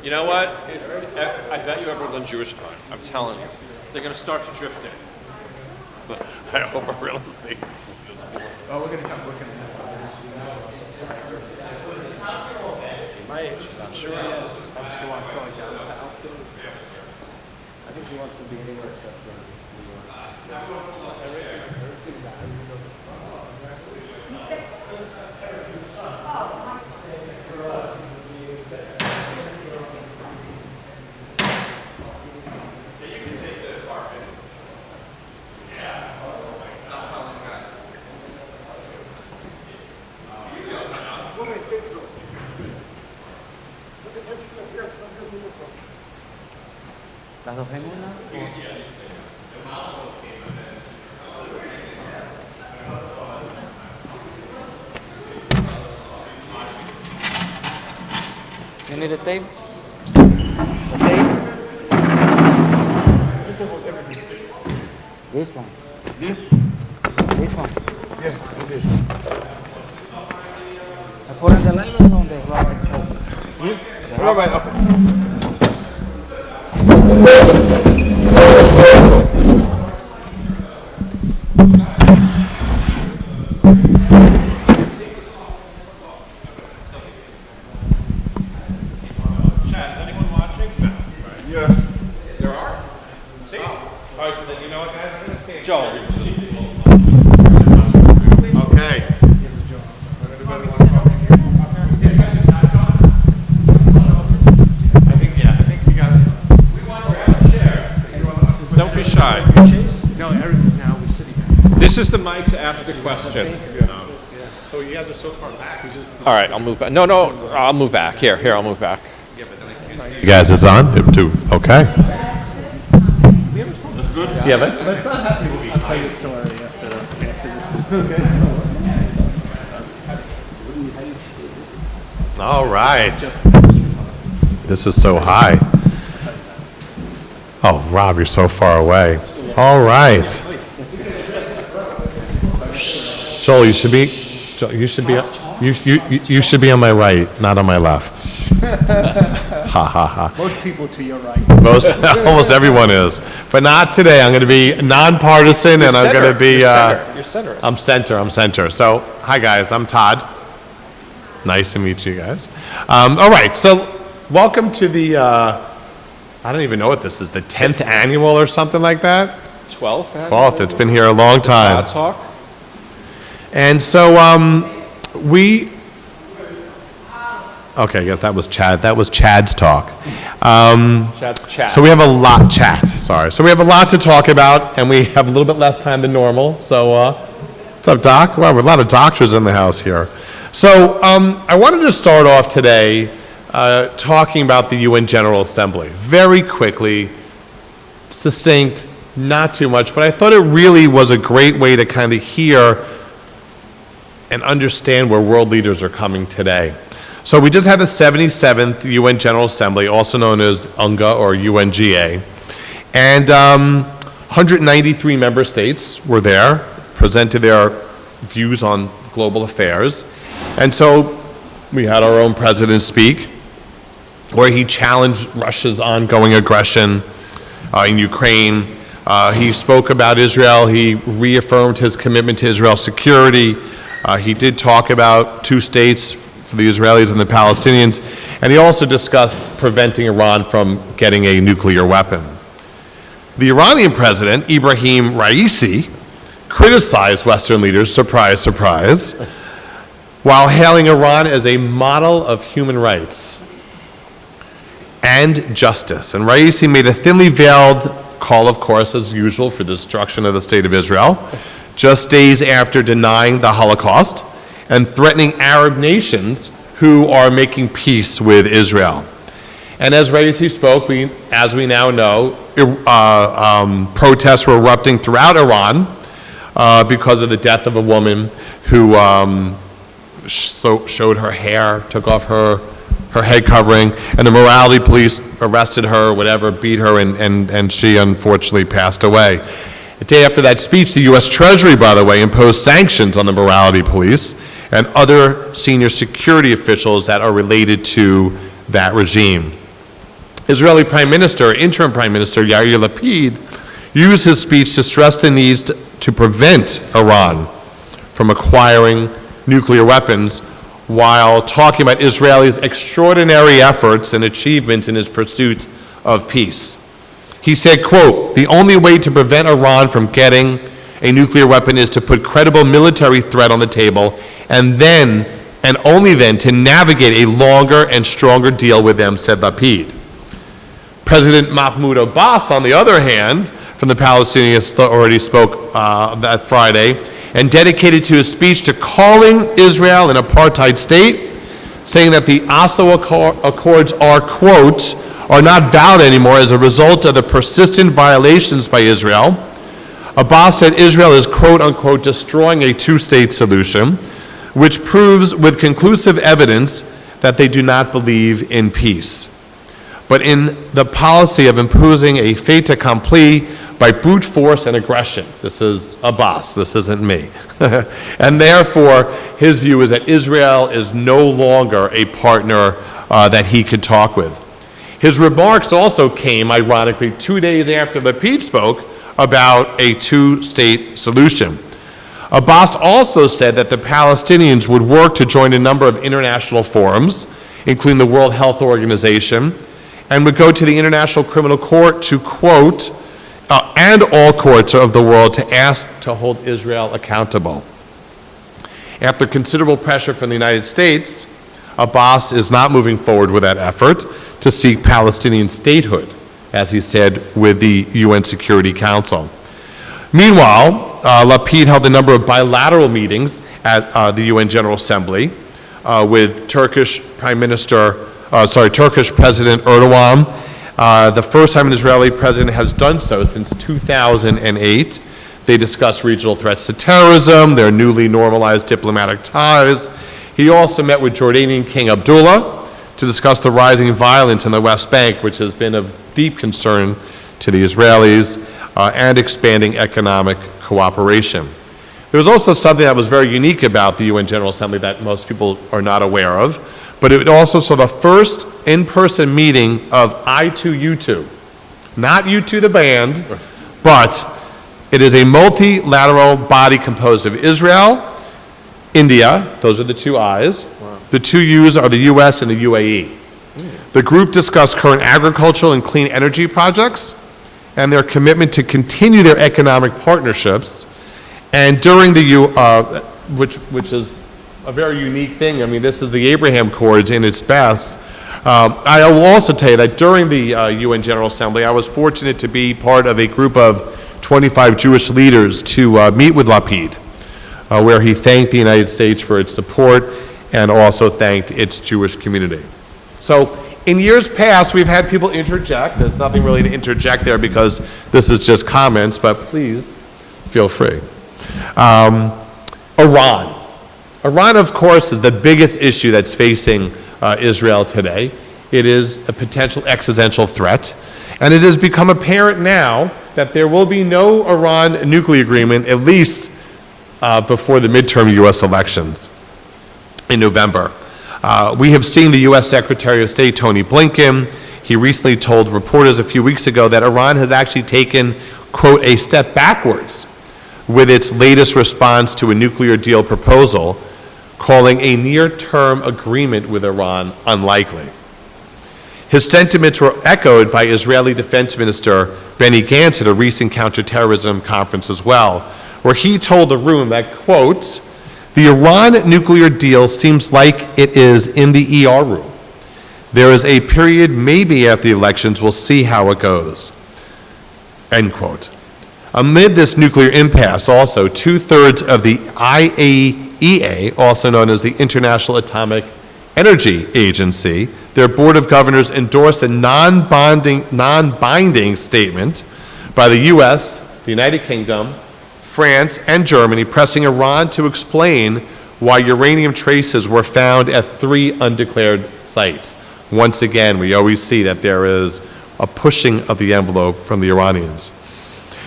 You know what? I bet you ever on Jewish time. I'm telling you. They're going to start to drift in. But I hope our real estate. Oh, we're going to come look at this. My age, I'm sure he is. I just want to feel like downtown. I think she wants to be anywhere except for New York. Everything bad. ¿Las dos en una? You need a tape? A tape? This one. This? This one. Yes, this. ¿Me ponen de lado o donde Robert Office? ¿Sí? Robert Office. This is the mic to ask a question. So you guys are so far back. All right, I'll move back. No, I'll move back. Here, I'll move back. You guys, it's on? Okay. That's good? Yeah, let's not have people be. I'll tell you a story after this. All right. This is so high. Oh, Rob, you're so far away. All right. Joel, you should be on my right, not on my left. Ha ha ha. Most people to your right. Almost everyone is, but not today. I'm going to be nonpartisan, and I'm going to be. You're centerist. I'm center. So, hi guys, I'm Todd. Nice to meet you guys. All right, so welcome to the. I don't even know what this is. The 10th annual or something like that. 12th. 12th. It's been here a long time. Todd Talks. And so we. Okay, yes, that was Chad. That was Chad's talk. Chad's chat. So we have a lot. Sorry. So we have a lot to talk about, and we have a little bit less time than normal. So, what's up, Doc? Wow, we have a lot of doctors in the house here. So I wanted to start off today talking about the UN General Assembly. Very quickly, succinct, not too much, but I thought it really was a great way to kind of hear and understand where world leaders are coming today. So we just had the 77th UN General Assembly, also known as UNGA or UNGA, and 193 member states were there, presented their views on global affairs. And so we had our own president speak, where he challenged Russia's ongoing aggression in Ukraine. He spoke about Israel. He reaffirmed his commitment to Israel's security. He did talk about two states for the Israelis and the Palestinians, and he also discussed preventing Iran from getting a nuclear weapon. The Iranian president, Ibrahim Raisi, criticized Western leaders, surprise, surprise, while hailing Iran as a model of human rights and justice. And Raisi made a thinly veiled call, of course, as usual, for the destruction of the state of Israel, just days after denying the Holocaust and threatening Arab nations who are making peace with Israel. And as Raisi spoke, as we now know, protests were erupting throughout Iran because of the death of a woman who showed her hair, took off her head covering, and the morality police arrested her, whatever, beat her, and she unfortunately passed away. A day after that speech, the U.S. Treasury, by the way, imposed sanctions on the morality police and other senior security officials that are related to that regime. Israeli interim Prime Minister Yair Lapid used his speech to stress the needs to prevent Iran from acquiring nuclear weapons while talking about Israel's extraordinary efforts and achievements in his pursuit of peace. He said, quote, "The only way to prevent Iran from getting a nuclear weapon is to put credible military threat on the table and then, and only then, to navigate a longer and stronger deal with them," said Lapid. President Mahmoud Abbas, on the other hand, from the Palestinian Authority, spoke that Friday and dedicated to his speech to calling Israel an apartheid state, saying that the Oslo Accords are, quote, "are not valid anymore as a result of the persistent violations by Israel." Abbas said Israel is, quote unquote, "destroying a two-state solution," which proves with conclusive evidence that they do not believe in peace, but in the policy of imposing a fait accompli by brute force and aggression. This is Abbas, this isn't me. And therefore, his view is that Israel is no longer a partner that he could talk with. His remarks also came, ironically, 2 days after Lapid spoke about a two-state solution. Abbas also said that the Palestinians would work to join a number of international forums, including the World Health Organization, and would go to the International Criminal Court to, quote, and all courts of the world to ask to hold Israel accountable. After considerable pressure from the United States, Abbas is not moving forward with that effort to seek Palestinian statehood, as he said, with the UN Security Council. Meanwhile, Lapid held a number of bilateral meetings at the UN General Assembly with Turkish President Erdogan, the first time an Israeli president has done so since 2008. They discussed regional threats to terrorism, their newly normalized diplomatic ties. He also met with Jordanian King Abdullah to discuss the rising violence in the West Bank, which has been of deep concern to the Israelis, and expanding economic cooperation. There was also something that was very unique about the UN General Assembly that most people are not aware of, but it also saw the first in-person meeting of I2U2. Not U2 the band, but it is a multilateral body composed of Israel, India, those are the two I's. Wow. The two U's are the US and the UAE. The group discussed current agricultural and clean energy projects and their commitment to continue their economic partnerships. And during the which is a very unique thing. I mean, this is the Abraham Accords in its best. I will also tell you that during the UN General Assembly, I was fortunate to be part of a group of 25 Jewish leaders to meet with Lapid, where he thanked the United States for its support and also thanked its Jewish community. So in years past, we've had people interject. There's nothing really to interject there because this is just comments, but please feel free. Iran. Iran, of course, is the biggest issue that's facing Israel today. It is a potential existential threat, and it has become apparent now that there will be no Iran nuclear agreement, at least before the midterm U.S. elections in November. We have seen the U.S. Secretary of State, Tony Blinken. He recently told reporters a few weeks ago that Iran has actually taken, quote, a step backwards with its latest response to a nuclear deal proposal, calling a near-term agreement with Iran unlikely. His sentiments were echoed by Israeli Defense Minister Benny Gantz at a recent counterterrorism conference as well, where he told the room that, quote, the Iran nuclear deal seems like it is in the ER room. There is a period maybe after the elections, we'll see how it goes, end quote. Amid this nuclear impasse also, 2/3 of the IAEA, also known as the International Atomic Energy Agency, their Board of Governors endorsed a non-binding statement by the US, the United Kingdom, France, and Germany, pressing Iran to explain why uranium traces were found at 3 undeclared sites. Once again, we always see that there is a pushing of the envelope from the Iranians.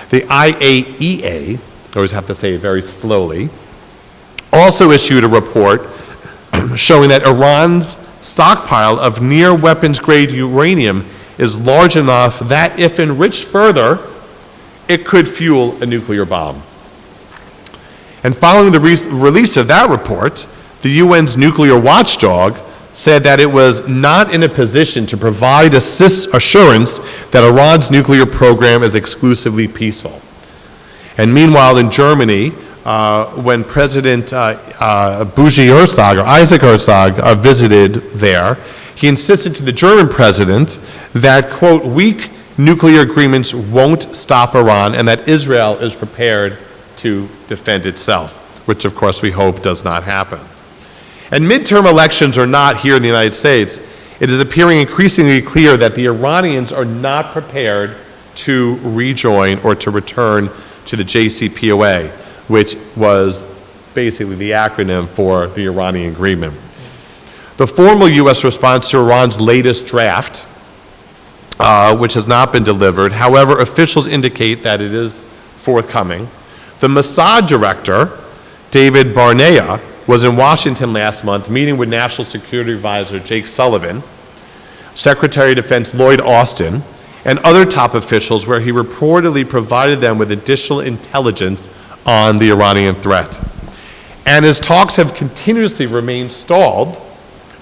The IAEA, I always have to say it very slowly, also issued a report showing that Iran's stockpile of near weapons-grade uranium is large enough that, if enriched further, it could fuel a nuclear bomb. And following the release of that report, the UN's nuclear watchdog said that it was not in a position to provide assurance that Iran's nuclear program is exclusively peaceful. And meanwhile, in Germany, when President Isaac Herzog visited there, he insisted to the German president that, quote, weak nuclear agreements won't stop Iran and that Israel is prepared to defend itself, which of course we hope does not happen. And midterm elections are not here in the United States. It is appearing increasingly clear that the Iranians are not prepared to rejoin or to return to the JCPOA, which was basically the acronym for the Iranian agreement. The formal U.S. response to Iran's latest draft, which has not been delivered, however, officials indicate that it is forthcoming. The Mossad director, David Barnea, was in Washington last month meeting with National Security Advisor Jake Sullivan, Secretary of Defense Lloyd Austin, and other top officials, where he reportedly provided them with additional intelligence on the Iranian threat. And as talks have continuously remained stalled,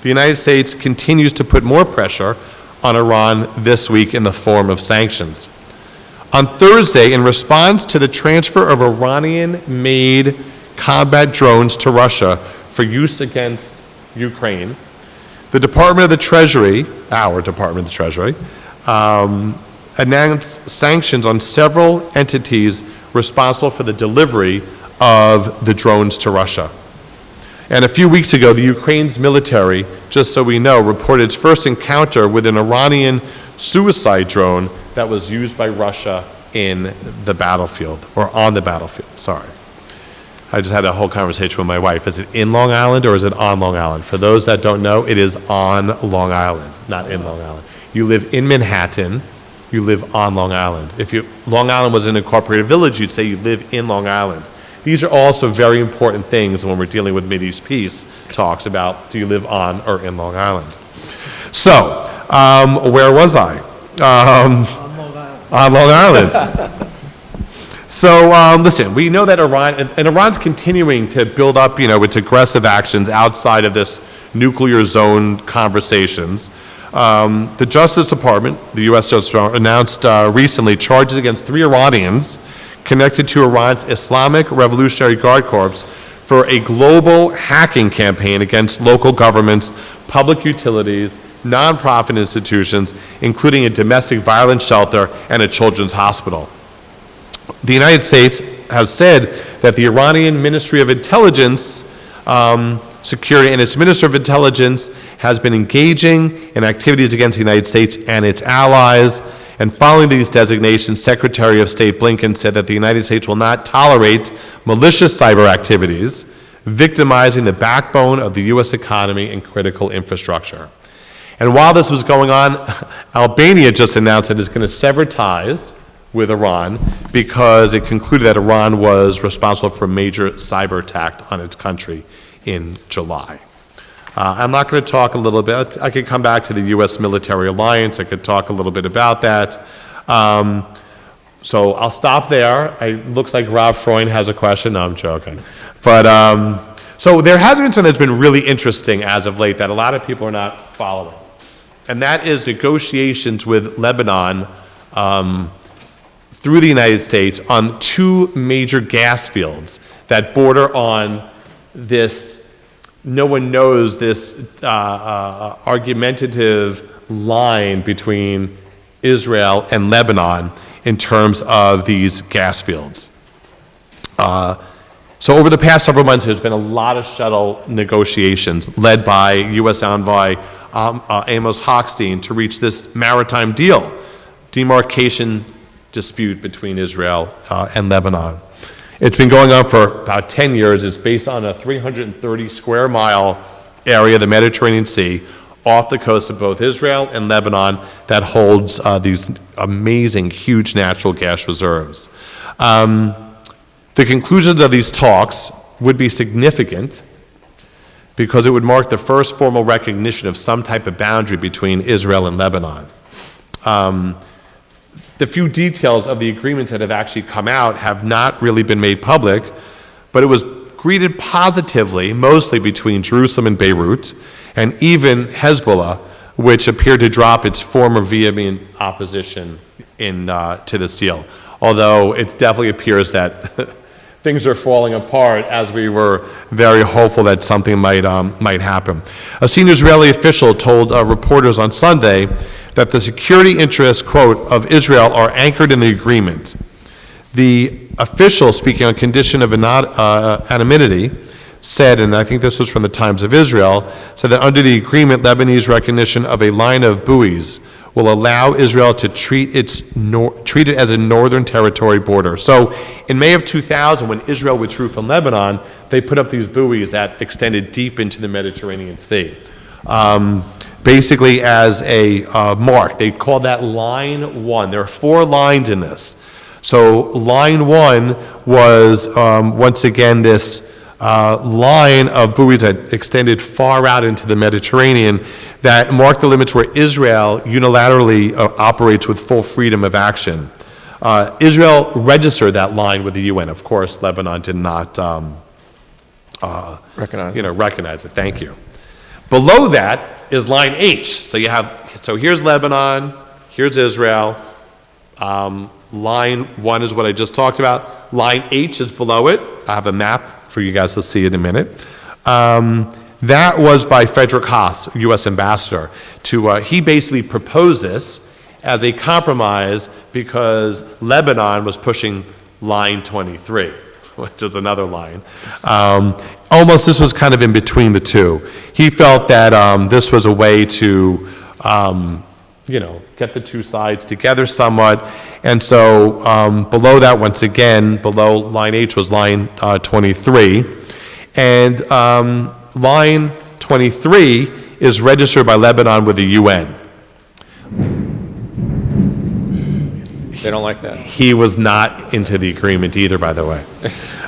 the United States continues to put more pressure on Iran this week in the form of sanctions. On Thursday, in response to the transfer of Iranian-made combat drones to Russia for use against Ukraine, the Department of the Treasury, our Department of the Treasury, announced sanctions on several entities responsible for the delivery of the drones to Russia. And a few weeks ago, the Ukraine's military, just so we know, reported its first encounter with an Iranian suicide drone that was used by Russia in the battlefield, or on the battlefield, sorry. I just had a whole conversation with my wife. Is it in Long Island or is it on Long Island? For those that don't know, it is on Long Island, not in Long Island. You live in Manhattan, you live on Long Island. If Long Island was an incorporated village, you'd say you live in Long Island. These are also very important things when we're dealing with Mideast peace talks about, do you live on or in Long Island? So, where was I? On Long Island. On Long Island. So, listen, we know that Iran's continuing to build up, its aggressive actions outside of this nuclear zone conversations. The Justice Department, the U.S. Justice Department, announced recently charges against 3 Iranians connected to Iran's Islamic Revolutionary Guard Corps for a global hacking campaign against local governments, public utilities, nonprofit institutions, including a domestic violence shelter and a children's hospital. The United States has said that the Iranian Ministry of Intelligence Security and its Minister of Intelligence has been engaging in activities against the United States and its allies. And following these designations, Secretary of State Blinken said that the United States will not tolerate malicious cyber activities, victimizing the backbone of the U.S. economy and critical infrastructure. And while this was going on, Albania just announced that it's going to sever ties with Iran because it concluded that Iran was responsible for a major cyber attack on its country in July. I'm not going to talk a little bit. I could come back to the U.S. military alliance. I could talk a little bit about that. So I'll stop there. It looks like Rob Freund has a question. No, I'm joking. But so there has been something that's been really interesting as of late that a lot of people are not following. And that is negotiations with Lebanon through the United States on 2 major gas fields that border on this, no one knows, this argumentative line between Israel and Lebanon in terms of these gas fields. So over the past several months, there's been a lot of shuttle negotiations led by U.S. envoy Amos Hochstein to reach this maritime deal, demarcation dispute between Israel and Lebanon. It's been going on for about 10 years. It's based on a 330 square mile area of the Mediterranean Sea off the coast of both Israel and Lebanon that holds these amazing, huge natural gas reserves. The conclusions of these talks would be significant because it would mark the first formal recognition of some type of boundary between Israel and Lebanon. The few details of the agreements that have actually come out have not really been made public, but it was greeted positively, mostly between Jerusalem and Beirut, and even Hezbollah, which appeared to drop its former vehement opposition to this deal. Although it definitely appears that things are falling apart, as we were very hopeful that something might happen. A senior Israeli official told reporters on Sunday that the security interests, quote, of Israel are anchored in the agreement. The official, speaking on condition of anonymity, said, and I think this was from the Times of Israel, said that under the agreement, Lebanese recognition of a line of buoys will allow Israel to treat it as a northern territory border. So in May of 2000, when Israel withdrew from Lebanon, they put up these buoys that extended deep into the Mediterranean Sea. Basically as a mark. They called that line 1. There are 4 lines in this. So line 1 was, once again, this line of buoys that extended far out into the Mediterranean that marked the limits where Israel unilaterally operates with full freedom of action. Israel registered that line with the UN. Of course, Lebanon did not recognize it. Thank you. Below that is line H. So here's Lebanon, here's Israel. Line 1 is what I just talked about. Line H is below it. I have a map for you guys to see in a minute. That was by Frederick Haas, U.S. ambassador. He basically proposed this as a compromise because Lebanon was pushing line 23, which is another line. Almost this was kind of in between the two. He felt that this was a way to get the two sides together somewhat. And so below that, once again, below line H was line 23. And line 23 is registered by Lebanon with the UN. They don't like that. He was not into the agreement either, by the way.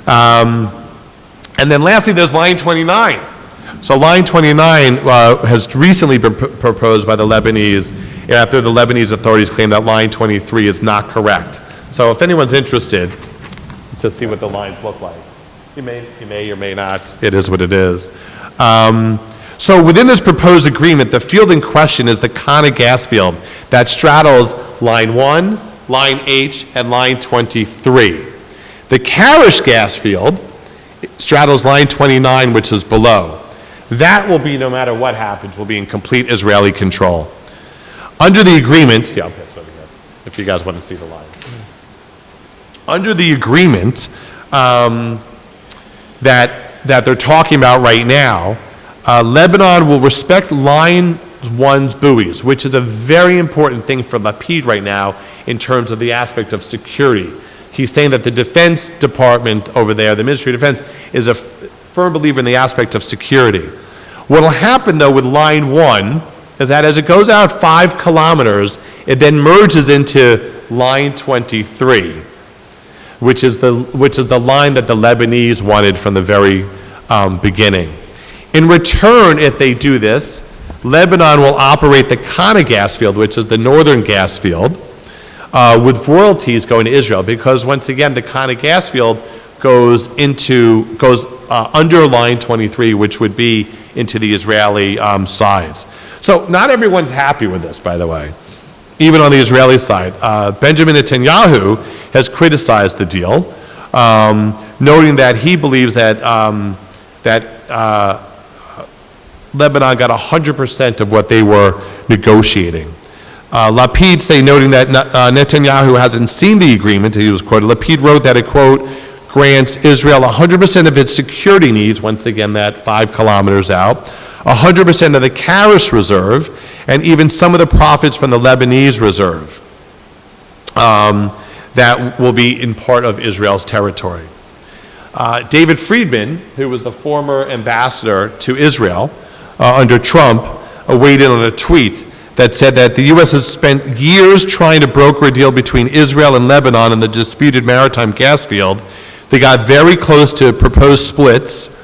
And then lastly, there's line 29. So line 29 has recently been proposed by the Lebanese after the Lebanese authorities claim that line 23 is not correct. So if anyone's interested to see what the lines look like, you may or may not. It is what it is. So within this proposed agreement, the field in question is the Kana gas field that straddles line 1, line H, and line 23. The Karish gas field straddles line 29, which is below. That will be, no matter what happens, will be in complete Israeli control. Under the agreement, I'll pass over here, if you guys want to see the lines. Under the agreement that they're talking about right now, Lebanon will respect line 1's buoys, which is a very important thing for Lapid right now in terms of the aspect of security. He's saying that the Defense Department over there, the Ministry of Defense, is a firm believer in the aspect of security. What will happen, though, with line 1 is that as it goes out 5 kilometers, it then merges into line 23, which is the line that the Lebanese wanted from the very beginning. In return, if they do this, Lebanon will operate the Kana gas field, which is the northern gas field, with royalties going to Israel, because once again, the Kana gas field goes under line 23, which would be into the Israeli sides. So not everyone's happy with this, by the way, even on the Israeli side. Benjamin Netanyahu has criticized the deal, noting that he believes that Lebanon got 100% of what they were negotiating. Lapid noting that Netanyahu hasn't seen the agreement, he was quoted. Lapid wrote that it, quote, grants Israel 100% of its security needs, once again that 5 kilometers out, 100% of the Karish reserve, and even some of the profits from the Lebanese reserve that will be in part of Israel's territory. David Friedman, who was the former ambassador to Israel under Trump, weighed in on a tweet that said that the U.S. has spent years trying to broker a deal between Israel and Lebanon in the disputed maritime gas field. They got very close to proposed splits,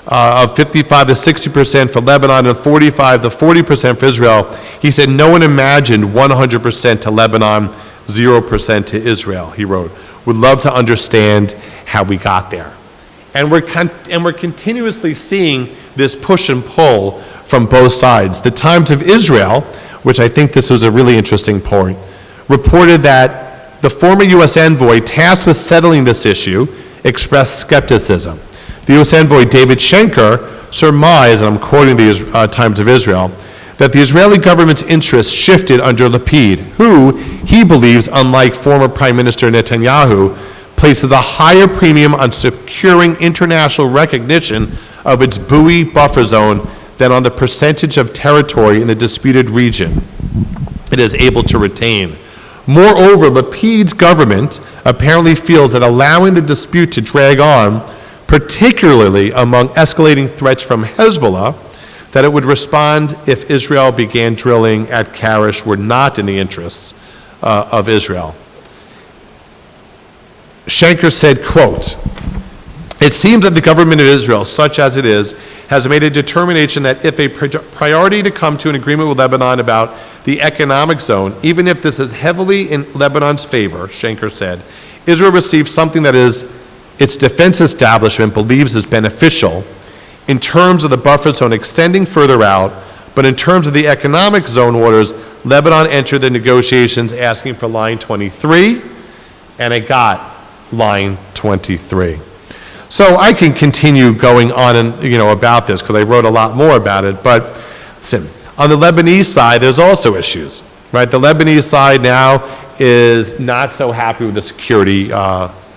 of 55 to 60% for Lebanon and 45 to 40% for Israel, he said no one imagined 100% to Lebanon, 0% to Israel, he wrote. Would love to understand how we got there. And we're continuously seeing this push and pull from both sides. The Times of Israel, which I think this was a really interesting point, reported that the former U.S. envoy tasked with settling this issue expressed skepticism. The U.S. envoy David Schenker surmised, and I'm quoting the Times of Israel, that the Israeli government's interests shifted under Lapid, who, he believes, unlike former Prime Minister Netanyahu, places a higher premium on securing international recognition of its buoy buffer zone than on the percentage of territory in the disputed region it is able to retain. Moreover, Lapid's government apparently feels that allowing the dispute to drag on, particularly among escalating threats from Hezbollah, that it would respond if Israel began drilling at Karish were not in the interests of Israel. Schenker said, quote, "It seems that the government of Israel, such as it is, has made a determination that if a priority to come to an agreement with Lebanon about the economic zone, even if this is heavily in Lebanon's favor," Schenker said, "Israel receives something that is its defense establishment believes is beneficial in terms of the buffer zone extending further out, but in terms of the economic zone waters, Lebanon entered the negotiations asking for line 23, and it got line 23. So I can continue going on and about this because I wrote a lot more about it. But listen, on the Lebanese side, there's also issues, right? The Lebanese side now is not so happy with the security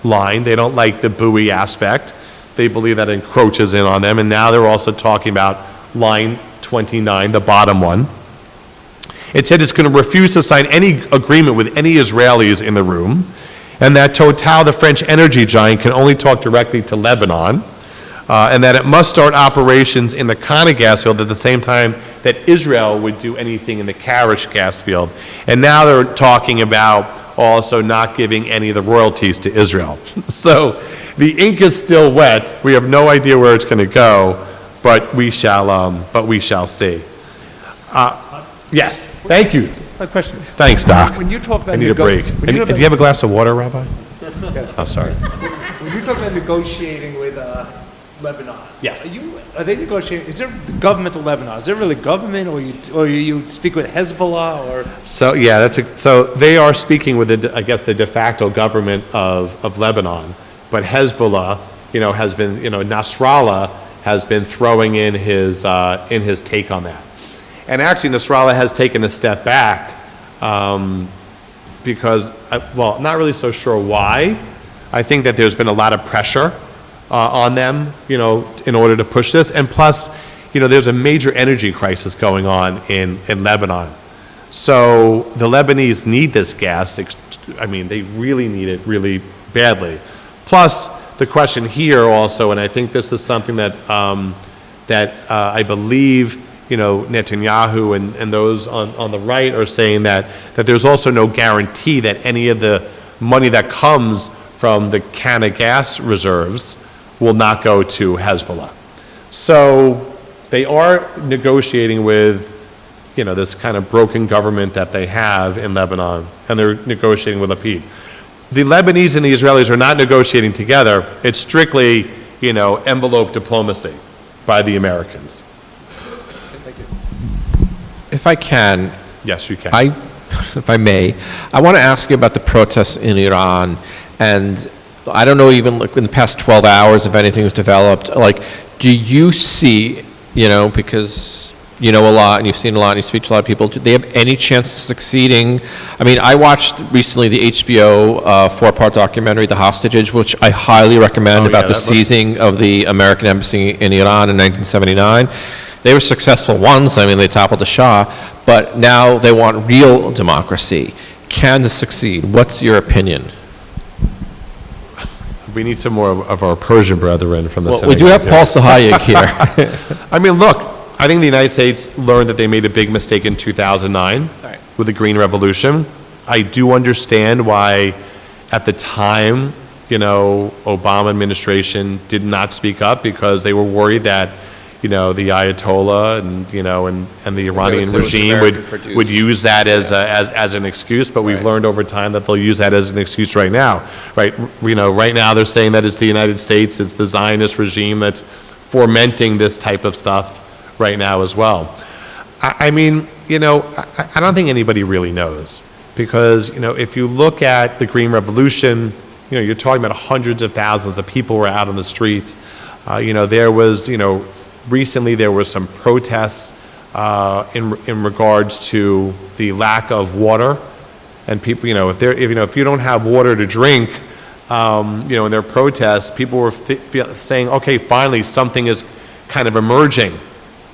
line. They don't like the buoy aspect. They believe that encroaches in on them. And now they're also talking about line 29, the bottom one. It said it's going to refuse to sign any agreement with any Israelis in the room, and that Total, the French energy giant, can only talk directly to Lebanon, and that it must start operations in the Kana gas field at the same time that Israel would do anything in the Karish gas field. And now they're talking about also not giving any of the royalties to Israel. So the ink is still wet. We have no idea where it's going to go, but we shall see. Yes, thank you. A question. Thanks, Doc. When you talk about I need a break. Do you have a glass of water, Rabbi? Oh, sorry. When you talk about negotiating with Lebanon, Yes. Are they negotiating? Is there the government of Lebanon? Is there really government, or you speak with Hezbollah, or? So yeah, so they are speaking with the de facto government of Lebanon, but Hezbollah, has been, Nasrallah has been throwing in his take on that. And actually, Nasrallah has taken a step back because, not really so sure why. I think that there's been a lot of pressure on them, in order to push this. And plus, there's a major energy crisis going on in Lebanon. So the Lebanese need this gas. They really need it really badly. Plus, the question here also, and I think this is something that I believe Netanyahu and those on the right are saying that there's also no guarantee that any of the money that comes from the Kana gas reserves will not go to Hezbollah. So they are negotiating with this kind of broken government that they have in Lebanon, and they're negotiating with Lapid. The Lebanese and the Israelis are not negotiating together. It's strictly, envelope diplomacy by the Americans. If I can, Yes, you can. if I may, I want to ask you about the protests in Iran. And I don't know, even like in the past 12 hours, if anything has developed. Like, do you see, because you know a lot and you've seen a lot and you speak to a lot of people, do they have any chance of succeeding? I watched recently the HBO 4-part documentary, The Hostages, which I highly recommend, about the seizing of the American embassy in Iran in 1979. They were successful once. They toppled the Shah, but now they want real democracy. Can this succeed? What's your opinion? We need some more of our Persian brethren from the Well, we do have Paul Sahayek here. Look, I think the United States learned that they made a big mistake in 2009 with the Green Revolution. I do understand why, at the time, Obama administration did not speak up because they were worried that, the Ayatollah and the Iranian it was regime American-produced. would use that as an excuse, but we've learned over time that they'll use that as an excuse right now, right? Right now they're saying that it's the United States, it's the Zionist regime that's fomenting this type of stuff right now as well. I don't think anybody really knows, because, if you look at the Green Revolution, you're talking about hundreds of thousands of people were out on the streets. There was, recently there were some protests in regards to the lack of water, and people, if you don't have water to drink, in their protests, people were saying, okay, finally something is kind of emerging,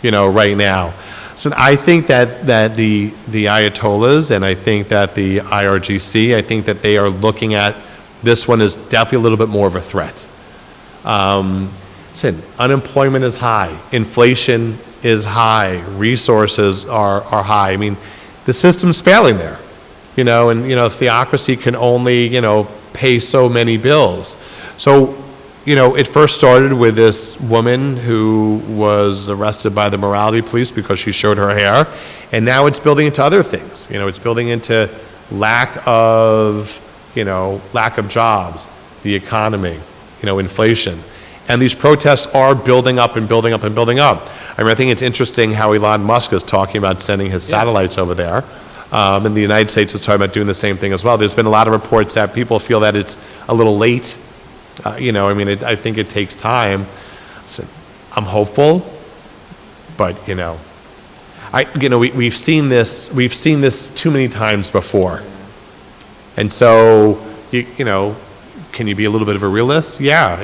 right now. So I think that the Ayatollahs, and I think that the IRGC, I think that they are looking at this one as definitely a little bit more of a threat. Listen, unemployment is high, inflation is high, resources are high. I mean, the system's failing there, and theocracy can only pay so many bills. So it first started with this woman who was arrested by the morality police because she showed her hair, and now it's building into other things. It's building into lack of jobs, the economy, inflation. And these protests are building up and building up and building up. I think it's interesting how Elon Musk is talking about sending his satellites over there. And the United States is talking about doing the same thing as well. There's been a lot of reports that people feel that it's a little late. I think it takes time. So I'm hopeful, but we've seen this too many times before. And so, can you be a little bit of a realist? Yeah,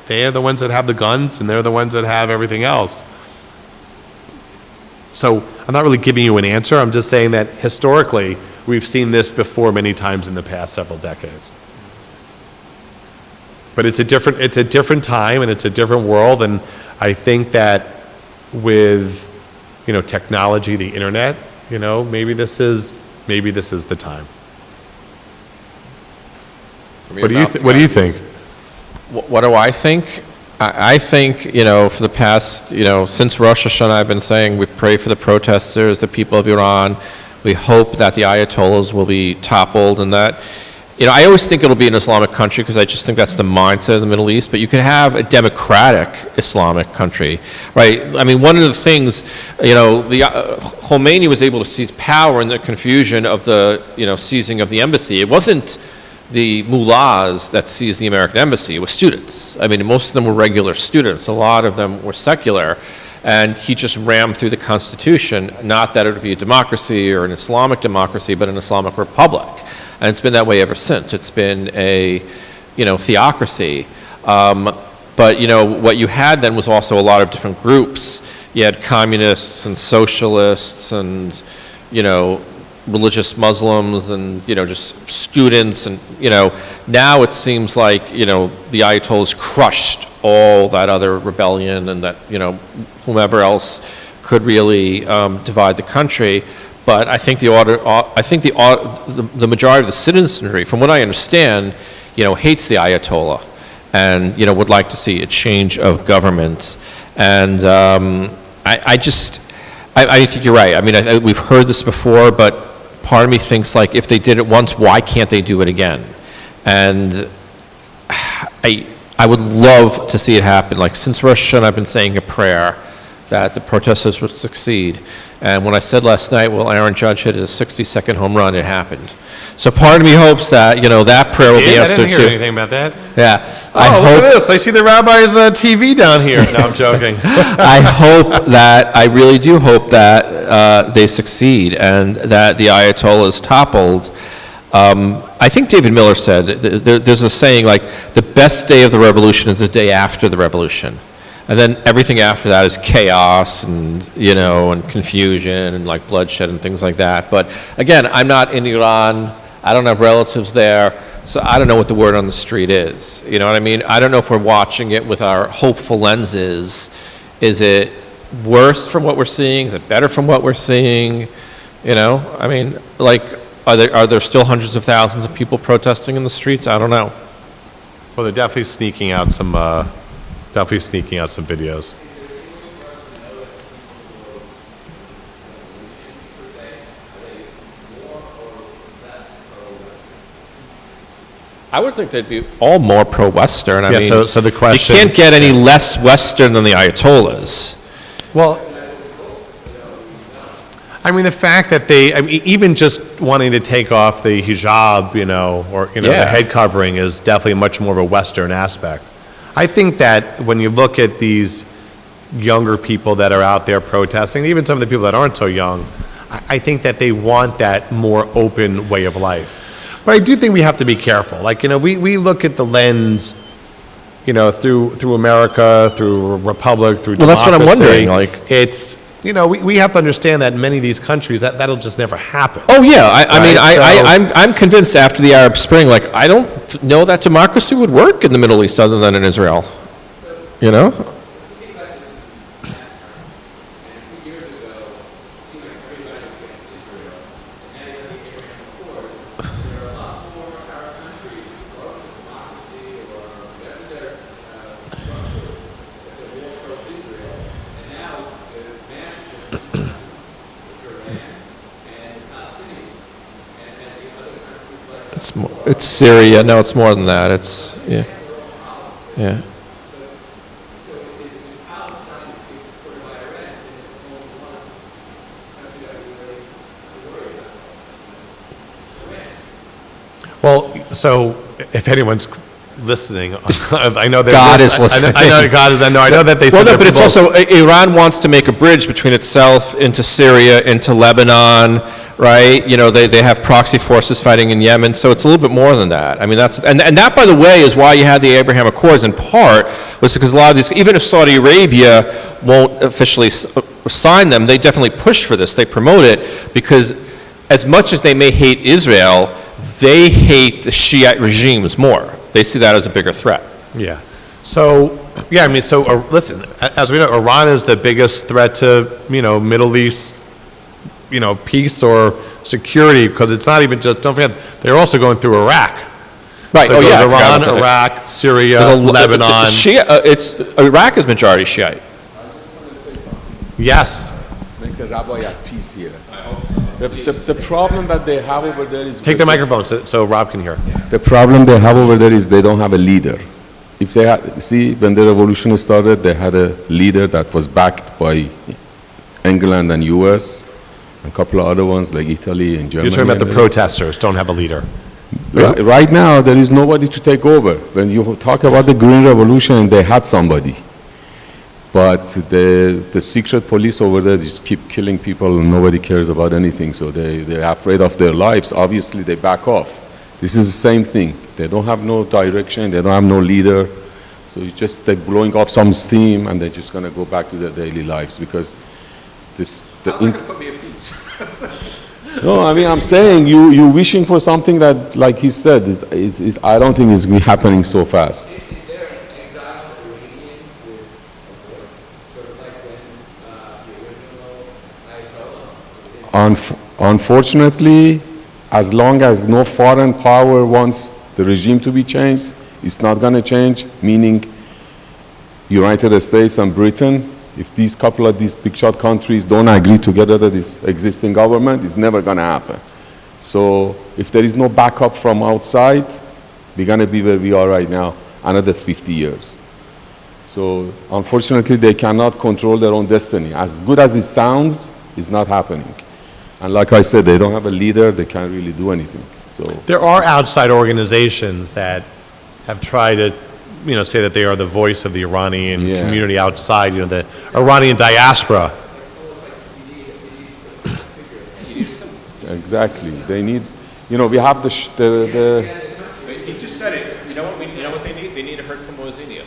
they're the ones that have the guns and they're the ones that have everything else. So I'm not really giving you an answer. I'm just saying that historically, we've seen this before many times in the past several decades. But it's a different time and it's a different world, and I think that with technology, the internet, maybe this is the time. What do you think? What do I think? I think, for the past, since Rosh Hashanah, I've been saying we pray for the protesters, the people of Iran. We hope that the Ayatollahs will be toppled, and that, I always think it'll be an Islamic country because I just think that's the mindset of the Middle East. But you can have a democratic Islamic country, right? I mean, one of the things, Khomeini was able to seize power in the confusion of the, seizing of the embassy. It wasn't the mullahs that seized the American embassy. It was students. I mean, most of them were regular students. A lot of them were secular. And he just rammed through the Constitution, not that it would be a democracy or an Islamic democracy, but an Islamic republic. And it's been that way ever since. It's been a, theocracy. But, what you had then was also a lot of different groups. You had communists and socialists and, religious Muslims and, just students. And, now it seems like, the Ayatollahs crushed all that other rebellion and that, whomever else could really divide the country. But I think the majority of the citizenry, from what I understand, hates the Ayatollah and, would like to see a change of government. And I think you're right. I mean, we've heard this before, but part of me thinks, like, if they did it once, why can't they do it again? And I would love to see it happen. Like, since Rosh Hashanah, I've been saying a prayer that the protesters would succeed. And when I said last night, well, Aaron Judge hit his 60-second home run, it happened. So part of me hopes that, that prayer will be answered too. I didn't hear anything about that. Yeah. Look at this. I see the rabbi's TV down here. No, I'm joking. I really do hope that they succeed and that the Ayatollah is toppled. I think David Miller said, there's a saying like, the best day of the revolution is the day after the revolution. And then everything after that is chaos and, and confusion and like bloodshed and things like that. But again, I'm not in Iran. I don't have relatives there. So I don't know what the word on the street is. You know what I mean? I don't know if we're watching it with our hopeful lenses. Is it worse from what we're seeing? Is it better from what we're seeing? I mean, like, are there still hundreds of thousands of people protesting in the streets? I don't know. Well, they're definitely sneaking out some videos. I would think they'd be all more pro-Western. I Yeah, mean, so the question- you can't get any less Western than the Ayatollahs. Well, I mean, the fact that even just wanting to take off the hijab, the Yeah. head covering is definitely much more of a Western aspect. I think that when you look at these younger people that are out there protesting, even some of the people that aren't so young, I think that they want that more open way of life. But I do think we have to be careful. Like, we look at the lens, through America, through Republic, through Well, that's democracy. what I'm wondering, like- It's, we have to understand that in many of these countries, that'll just never happen. Oh yeah, I mean, Right, I'm convinced after the Arab Spring, like I don't know that democracy would work in the Middle East other than in Israel. You know? It's Syria. No, it's more than that. It's yeah, yeah. Well, so if anyone's listening, I know that God is listening. I know God is. I know that they. Well, said no, they're but it's proposing- also Iran wants to make a bridge between itself into Syria, into Lebanon, right? They have proxy forces fighting in Yemen, so it's a little bit more than that. I mean, and that, by the way, is why you had the Abraham Accords in part, was because a lot of these, even if Saudi Arabia won't officially sign them, they definitely push for this. They promote it because as much as they may hate Israel, they hate the Shiite regimes more. They see that as a bigger threat. Yeah. So, yeah, I mean, listen, as we know, Iran is the biggest threat to, Middle East, peace or security, because it's not even just, don't forget, they're also going through Iraq. Right. So Oh it yeah. goes I forgot Iran, about that. Iraq, Syria, There's Lebanon. Iraq is majority Shiite. Yes. Make a rabbi at peace here. The problem that they have over there is... Take the microphone so Rob can hear. The problem they have over there is they don't have a leader. If they see, when the revolution started, they had a leader that was backed by England and US, a couple of other ones like Italy and Germany. You're talking about the and protesters don't have a leader. Right now, there is nobody to take over. When you talk about the Green Revolution, they had somebody. But the secret police over there just keep killing people and nobody cares about anything. So they're afraid of their lives. Obviously, they back off. This is the same thing. They don't have no direction. They don't have no leader. So they're blowing off some steam and they're just going to go back to their daily lives because No, I mean, I'm saying you're wishing for something that, like he said, I don't think it's happening so fast. Unfortunately, as long as no foreign power wants the regime to be changed, it's not going to change, meaning United States and Britain, if these couple of these big shot countries don't agree together to this existing government, it's never going to happen. So if there is no backup from outside, we're going to be where we are right now, another 50 years. So unfortunately, they cannot control their own destiny. As good as it sounds, it's not happening. And like I said, they don't have a leader, they can't really do anything. So There are outside organizations that have tried to, say that they are the voice of the Iranian community outside, the Iranian diaspora. exactly, they need, we have the He just said it. You know what they need? They need to hurt some Mozenia.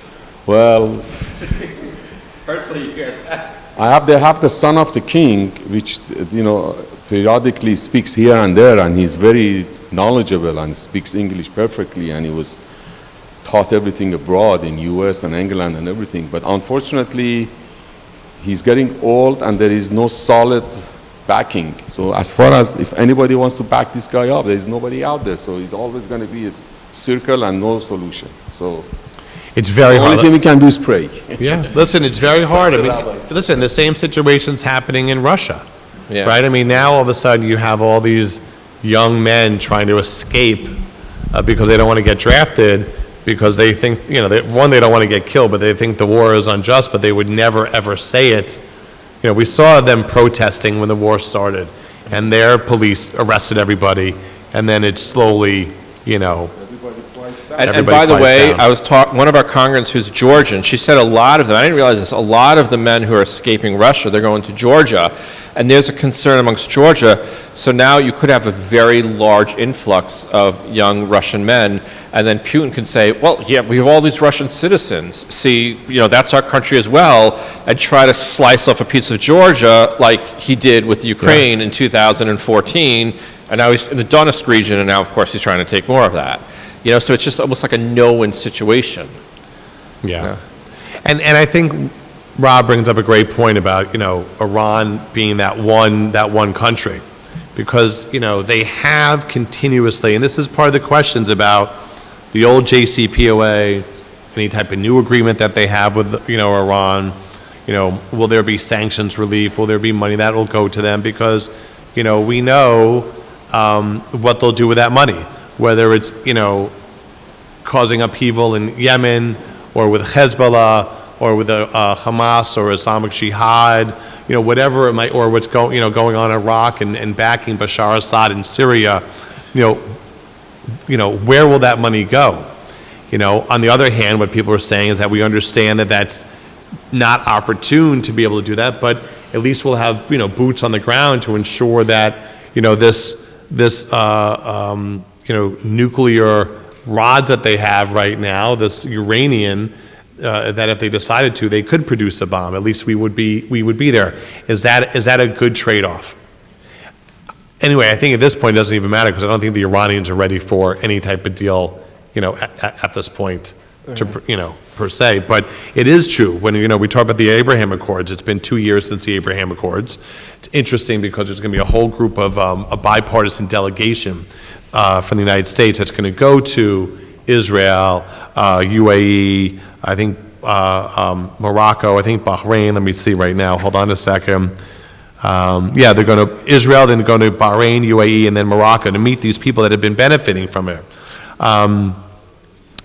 well, Personally, you hear that. they have the son of the king, which, periodically speaks here and there, and he's very knowledgeable and speaks English perfectly, and he was taught everything abroad in US and England and everything. But unfortunately, he's getting old, and there is no solid backing. So as far as if anybody wants to back this guy up, there's nobody out there. So it's always going to be a circle and no solution. So It's very the only hard. thing we can do is pray. Yeah, listen, it's very hard. I mean, listen, the same situation's happening in Russia, Yeah. right? I mean, now all of a sudden you have all these young men trying to escape because they don't want to get drafted because they think, you know, they don't want to get killed, but they think the war is unjust, but they would never, ever say it. You know, we saw them protesting when the war started, and their police arrested everybody, and then it slowly, you know, And Everybody by the quiets way, down. I was talking, one of our congregants who's Georgian, she said a lot of them, I didn't realize this, a lot of the men who are escaping Russia, they're going to Georgia. And there's a concern amongst Georgia. So now you could have a very large influx of young Russian men. And then Putin can say, well, yeah, we have all these Russian citizens. See, you know, that's our country as well. And try to slice off a piece of Georgia like he did with Ukraine in 2014. And now he's in the Donetsk region. And now, of course, he's trying to take more of that. You know, so it's just almost like a no-win situation. yeah. And I think Rob brings up a great point about, you know, Iran being that one country, because, you know, they have continuously, and this is part of the questions about the old JCPOA, any type of new agreement that they have with, you know, Iran, you know, will there be sanctions relief? Will there be money that will go to them? Because, you know, we know what they'll do with that money, whether it's, you know, causing upheaval in Yemen or with Hezbollah or with Hamas or Islamic Jihad, you know, whatever it might, or what's going on in Iraq and backing Bashar Assad in Syria, you know, where will that money go? You know, on the other hand, what people are saying is that we understand that that's not opportune to be able to do that, but at least we'll have, you know, boots on the ground to ensure that, you know, this you know, nuclear rods that they have right now, this uranium, that if they decided to, they could produce a bomb. At least we would be there. Is that a good trade-off? Anyway, I think at this point it doesn't even matter, because I don't think the Iranians are ready for any type of deal, you know, at this point, to, you know, per se. But it is true when, you know, we talk about the Abraham Accords. It's been 2 years since the Abraham Accords. It's interesting because there's going to be a whole group of a bipartisan delegation from the United States that's going to go to Israel, UAE, I think Morocco, I think Bahrain. Let me see right now. Hold on a second. Yeah, they're going to Israel, then going to Bahrain, UAE, and then Morocco to meet these people that have been benefiting from it. And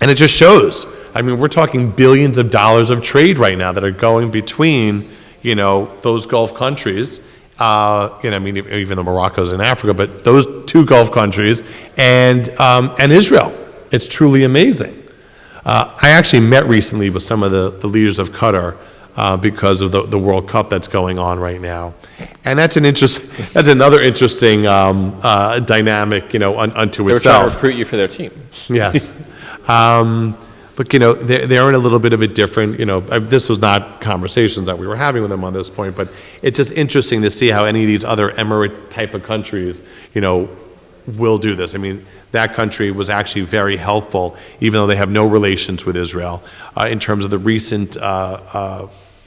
it just shows. I mean, we're talking billions of dollars of trade right now that are going between, you know, those Gulf countries. You know, I mean, even though Morocco's in Africa, but those two Gulf countries and Israel. It's truly amazing. I actually met recently with some of the leaders of Qatar because of the World Cup that's going on right now, and that's another interesting dynamic, you know, unto They were trying itself. to recruit you for their team. Yes. Look, you know, they're in a little bit of a different, you know, this was not conversations that we were having with them on this point, but it's just interesting to see how any of these other emirate type of countries, you know, will do this. I mean, that country was actually very helpful, even though they have no relations with Israel, in terms of the recent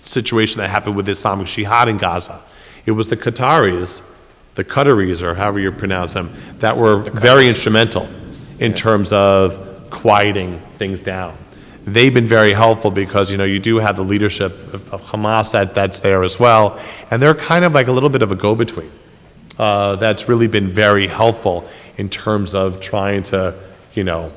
situation that happened with Islamic Jihad in Gaza. It was the Qataris, or however you pronounce them, that were very instrumental in terms of quieting things down. They've been very helpful because, you know, you do have the leadership of Hamas that's there as well, and they're kind of like a little bit of a go-between. That's really been very helpful in terms of trying to, you know,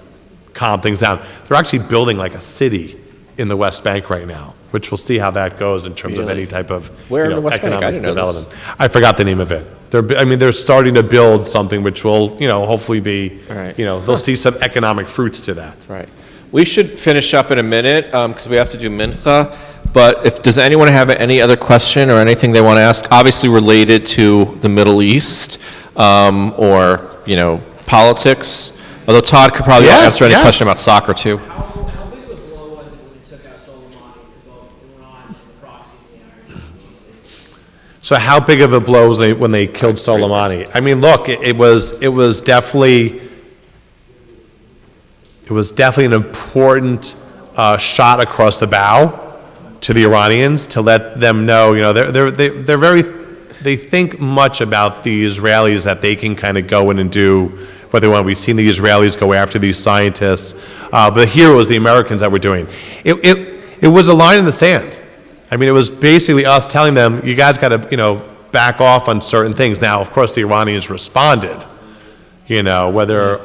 calm things down. They're actually building like a city in the West Bank right now, which we'll see how that goes in terms of any type of, Where you in know, the West Bank? I economic didn't know this. development. I forgot the name of it. They're starting to build something which will, you know, hopefully be, Right. you know, they'll see some economic fruits to that. Right. We should finish up in a minute because we have to do mincha. But does anyone have any other question or anything they want to ask, obviously related to the Middle East or, you know, politics? Although Todd could probably answer any question about soccer too. How big of a blow was it when they took out Soleimani to both Iran and the proxies in the IRGC? So how big of a blow was when they killed Soleimani? I mean, look, it was definitely an important shot across the bow to the Iranians to let them know, you know, they're they think much about the Israelis, that they can kind of go in and do what they want. We've seen the Israelis go after these scientists, but the heroes, the Americans that were doing. It was a line in the sand. I mean, it was basically us telling them, you guys got to, back off on certain things. Now, of course, the Iranians responded. Whether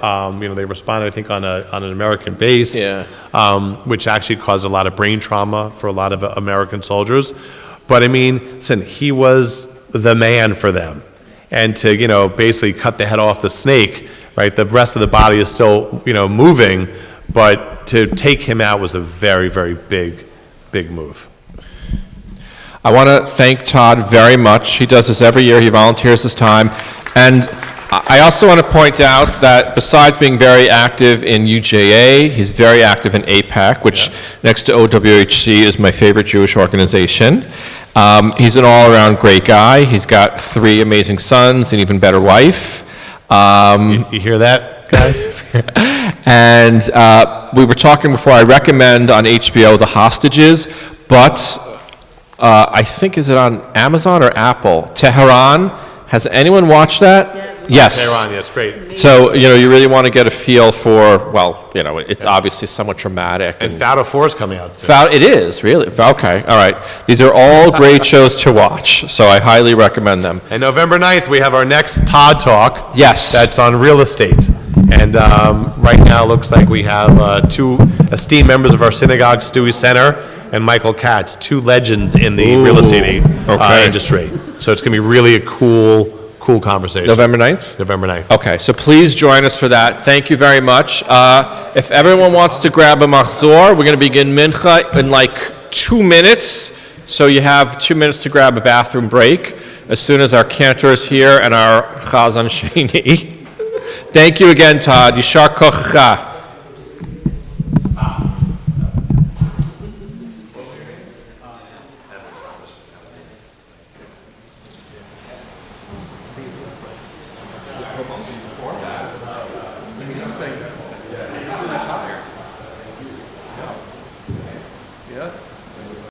they responded, I think, on an American base, which actually caused a lot of brain trauma for a lot of American soldiers. But I mean, listen, he was the man for them, and to basically cut the head off the snake, right? The rest of the body is still moving, but to take him out was a very, very big move. I want to thank Todd very much. He does this every year. He volunteers his time. And I also want to point out that besides being very active in UJA, he's very active in AIPAC, which next to OWHC is my favorite Jewish organization. He's an all-around great guy. He's got 3 amazing sons, an even better wife. You hear that, guys? And we were talking before, I recommend on HBO The Hostages, but I think, is it on Amazon or Apple? Tehran. Has anyone watched that? Yes. Tehran, yes, great. So, you really want to get a feel for, it's obviously somewhat traumatic. And Fatal 4 is coming out soon. It is, really? Okay, all right. These are all great shows to watch, so I highly recommend them. And November 9th, we have our next Todd Talk. Yes. That's on real estate. And right now, it looks like we have 2 esteemed members of our synagogue, Stewie Center, and Michael Katz, 2 legends in the real estate industry. So it's going to be really a cool conversation. November 9th? November 9th. Okay, so please join us for that. Thank you very much. If everyone wants to grab a machzor, we're going to begin mincha in like 2 minutes. So you have 2 minutes to grab a bathroom break as soon as our cantor is here and our chazan sheni. Thank you again, Todd. Yishar kochcha. Yeah.